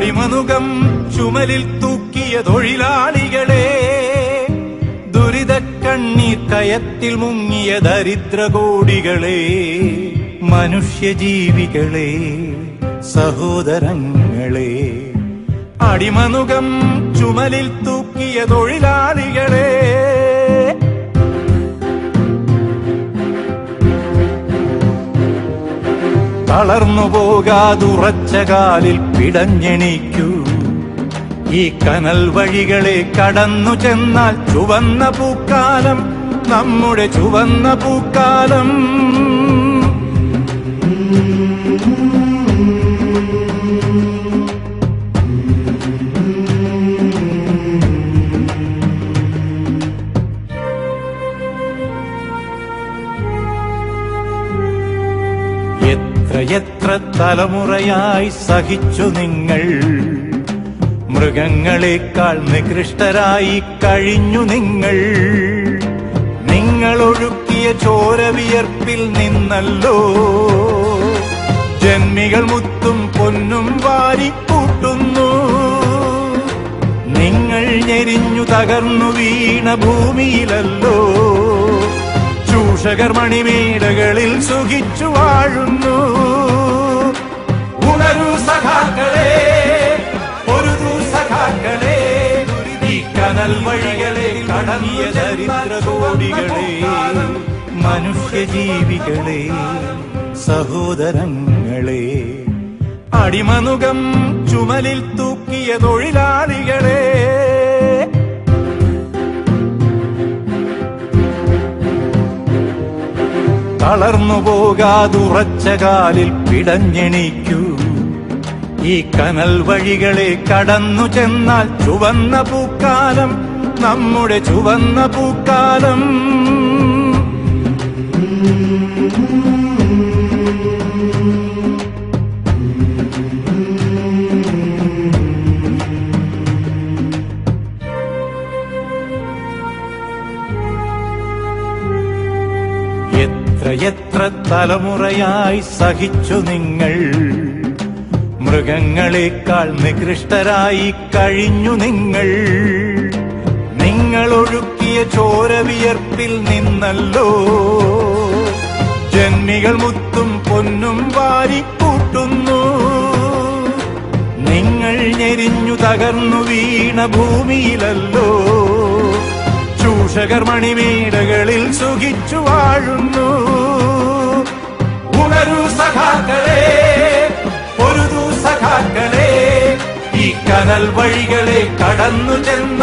അടിമനുകം ചുമലിൽ തൂക്കിയ തൊഴിലാളികളെ, ദുരിതക്കണ്ണീർ കയത്തിൽ മുങ്ങിയ ദരിദ്രകോടികളെ, മനുഷ്യജീവികളെ, സഹോദരങ്ങളെ. അടിമനുകം ചുമലിൽ തൂക്കിയ തൊഴിലാളികളെ, തളർന്നു പോകാതുറച്ച കാലിൽ പിടഞ്ഞെണീക്കൂ. ഈ കനൽ വഴികളെ കടന്നു ചെന്നാൽ ചുവന്ന പൂക്കാലം, നമ്മുടെ ചുവന്ന പൂക്കാലം. എത്ര തലമുറയായി സഹിച്ചു നിങ്ങൾ, മൃഗങ്ങളെക്കാൾ നികൃഷ്ടരായി കഴിഞ്ഞു നിങ്ങൾ. നിങ്ങളൊഴുക്കിയ ചോരവിയർപ്പിൽ നിന്നല്ലോ ജന്മികൾ മുത്തും പൊന്നും വാരിക്കൂട്ടുന്നു. നിങ്ങൾ ഞെരിഞ്ഞു തകർന്നു വീണ ഭൂമിയിലല്ലോ ചൂഷകർ മണിമേടകളിൽ സുഖിച്ചു വാഴുന്നു. ഉണരൂ സഖാക്കളെ, പൊരുതൂ സഖാക്കളെ, ഈ കനൽ വഴികളെ കടന്നിയ ദരിദ്രകോടികളെ, മനുഷ്യജീവികളെ, സഹോദരങ്ങളെ. അടിമനുകം ചുമലിൽ തൂക്കിയ തൊഴിലാളികളെ, തളർന്നു പോകാതുറച്ച കാലിൽ പിടഞ്ഞെണീക്കൂ. ഈ കനൽ വഴികളെ കടന്നു ചെന്നാൽ ചുവന്ന പൂക്കാലം, നമ്മുടെ ചുവന്ന പൂക്കാലം. എത്ര തലമുറയായി സഹിച്ചു നിങ്ങൾ, മൃഗങ്ങളെക്കാൾ നികൃഷ്ടരായി കഴിഞ്ഞു നിങ്ങൾ. നിങ്ങളൊഴുക്കിയ ചോരവിയർപ്പിൽ നിന്നല്ലോ ജന്മികൾ മുത്തും പൊന്നും വാരിക്കൂട്ടുന്നു. നിങ്ങൾ ഞെരിഞ്ഞു തകർന്നു വീണ ഭൂമിയിലല്ലോ ചൂഷകർ മണിമേടകളിൽ സുഖിച്ചു വാഴുന്നു. ഉണരൂ സഖാക്കളെ, പൊരുതൂ സഖാക്കളെ, ഈ കനൽ വഴികളെ കടന്നു ചെന്ന്